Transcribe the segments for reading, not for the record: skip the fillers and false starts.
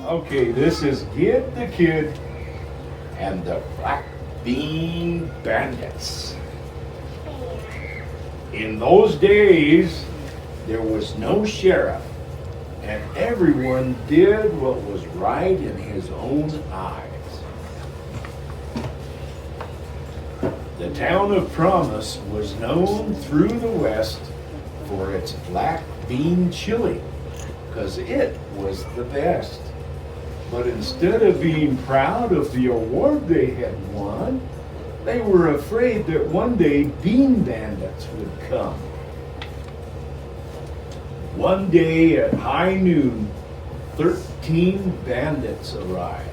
Okay, this is Gid the Kid and the Black Bean Bandits. In those days, there was no sheriff, and everyone did what was right in his own eyes. The town of Promise was known through the West for its black bean chili, because it was the best. But instead of being proud of the award they had won, they were afraid that one day bean bandits would come. One day at high noon, 13 bandits arrived.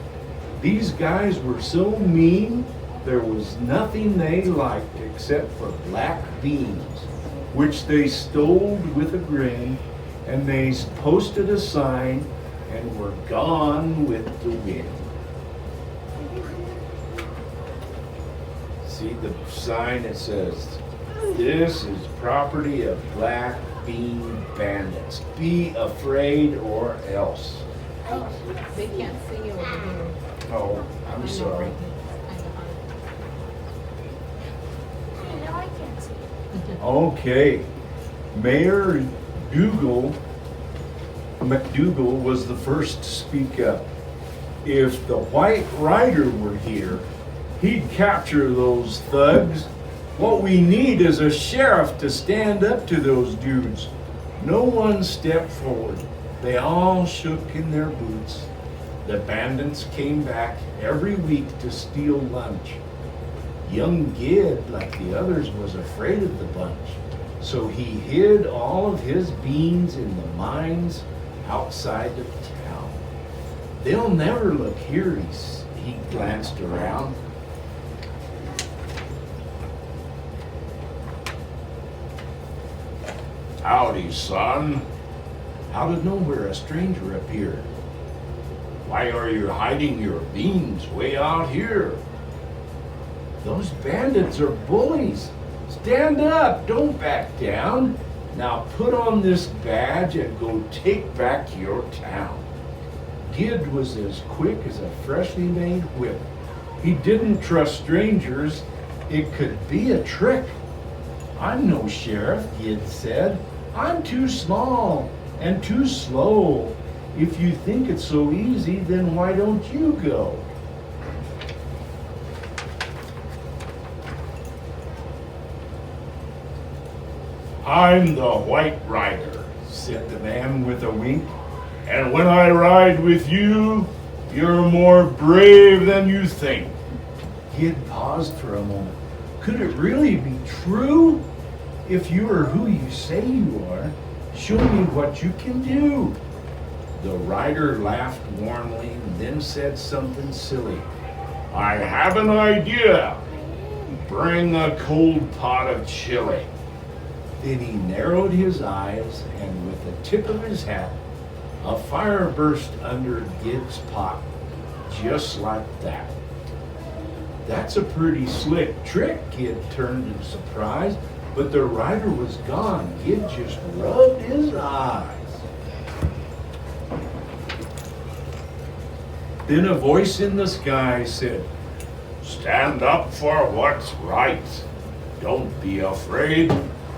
These guys were so mean, there was nothing they liked except for black beans, which they stole with a grin, and they posted a sign and were gone with the wind. See the sign, it says, "This is property of black bean bandits. Be afraid or else." Oh, they can't see you over here. Oh, I'm sorry. No, I can't see. Okay. Mayor McDougal was the first to speak up. If the White Rider were here, he'd capture those thugs. What we need is a sheriff to stand up to those dudes. No one stepped forward. They all shook in their boots. The bandits came back every week to steal lunch. Young Gid, like the others, was afraid of the bunch, so he hid all of his beans in the mines outside of town. They'll never look here, he glanced around. "Howdy, son." Out of nowhere, a stranger appeared. "Why are you hiding your beans way out here?" "Those bandits are bullies. Stand up, don't back down. Now put on this badge and go take back your town." Gid was as quick as a freshly made whip. He didn't trust strangers. It could be a trick. "I'm no sheriff," Gid said. "I'm too small and too slow. If you think it's so easy, then why don't you go?" "I'm the White Rider," said the man with a wink. "And when I ride with you, you're more brave than you think." Gid paused for a moment. Could it really be true? "If you are who you say you are, show me what you can do." The rider laughed warmly and then said something silly. "I have an idea. Bring a cold pot of chili." Then he narrowed his eyes, and with the tip of his hat, a fire burst under Gid's pot, just like that. "That's a pretty slick trick," Gid turned in surprise, but the rider was gone. Gid just rubbed his eyes. Then a voice in the sky said, "Stand up for what's right. Don't be afraid.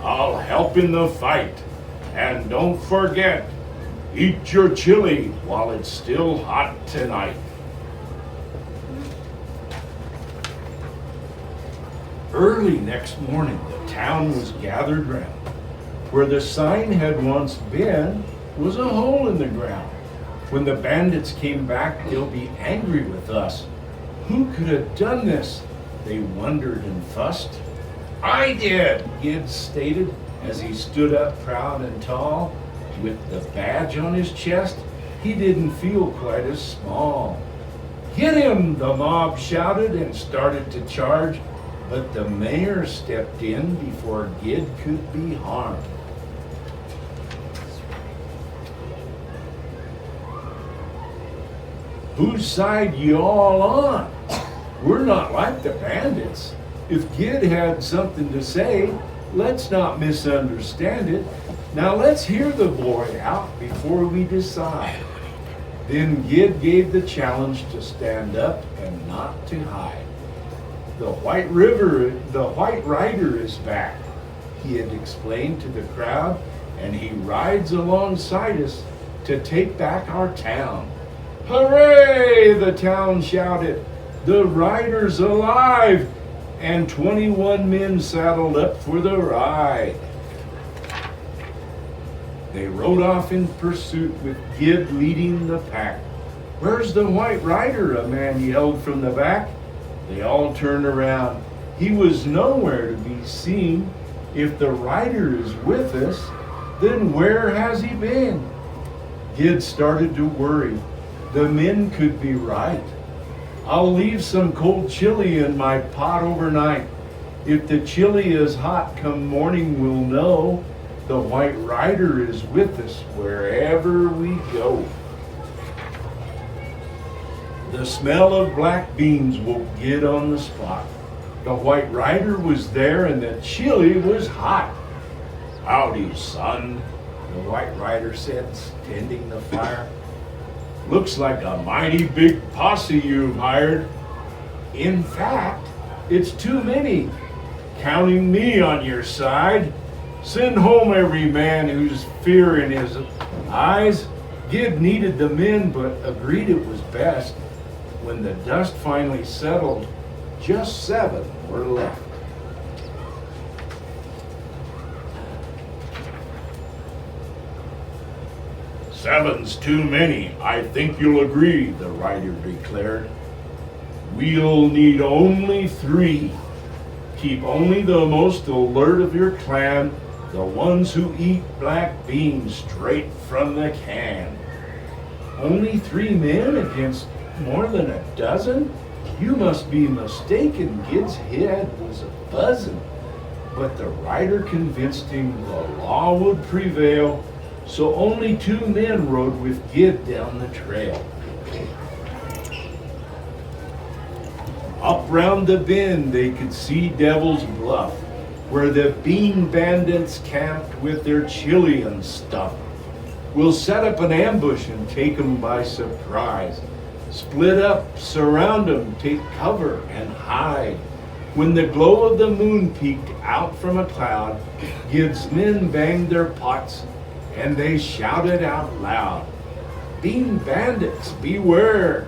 I'll help in the fight. And don't forget, eat your chili while it's still hot tonight." Early next morning, the town was gathered round. Where the sign had once been was a hole in the ground. "When the bandits came back, they'll be angry with us. Who could have done this?" they wondered and fussed. "I did," Gid stated as he stood up proud and tall. With the badge on his chest, he didn't feel quite as small. "Get him!" the mob shouted and started to charge, but the mayor stepped in before Gid could be harmed. "Whose side you all on? We're not like the bandits. If Gid had something to say, let's not misunderstand it. Now let's hear the boy out before we decide." Then Gid gave the challenge to stand up and not to hide. The White Rider is back, he had explained to the crowd, and he rides alongside us to take back our town. Hooray! The town shouted. The rider's alive! And 21 men saddled up for the ride. They rode off in pursuit with Gid leading the pack. Where's the White Rider? A man yelled from the back. They all turned around. He was nowhere to be seen. If the rider is with us, then where has he been? Gid started to worry. The men could be right. I'll leave some cold chili in my pot overnight. If the chili is hot come morning, we'll know the White Rider is with us wherever we go. The smell of black beans woke Gid on the spot. The White Rider was there and the chili was hot. Howdy, son, the White Rider said, tending the fire. Looks like a mighty big posse you've hired. In fact, it's too many. Counting me on your side. Send home every man who's fear in his eyes. Gid needed the men, but agreed it was best. When the dust finally settled, just 7 were left. "Seven's too many, I think you'll agree," the rider declared. "We'll need only 3. Keep only the most alert of your clan, the ones who eat black beans straight from the can." Only 3 men against more than a dozen? You must be mistaken. Gid's head was a buzzing. But the rider convinced him the law would prevail, so only 2 men rode with Gid down the trail. Up round the bend they could see Devil's Bluff, where the bean bandits camped with their chili and stuff. We'll set up an ambush and take 'em by surprise. Split up, surround 'em, take cover and hide. When the glow of the moon peeked out from a cloud, Gid's men banged their pots and they shouted out loud, "Bean bandits, beware!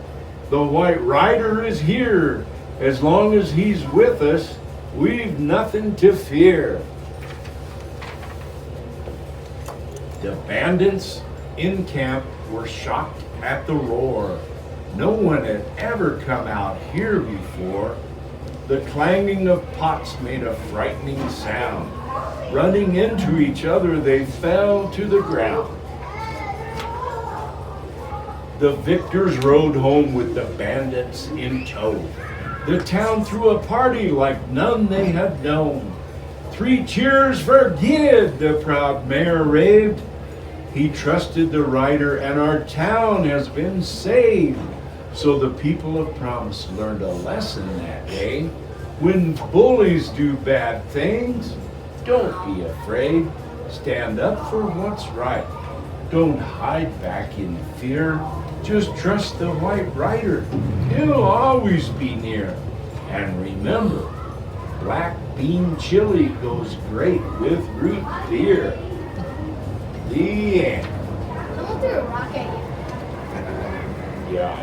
The White Rider is here. As long as he's with us, we've nothing to fear." The bandits in camp were shocked at the roar. No one had ever come out here before. The clanging of pots made a frightening sound. Running into each other, they fell to the ground. The victors rode home with the bandits in tow. The town threw a party like none they had known. 3 cheers for Gid, the proud mayor raved. He trusted the rider and our town has been saved. So the people of Promise learned a lesson that day. When bullies do bad things, don't be afraid. Stand up for what's right. Don't hide back in fear. Just trust the White Rider. He'll always be near. And remember, black bean chili goes great with root beer. The end. Someone threw a rock at you. Yeah.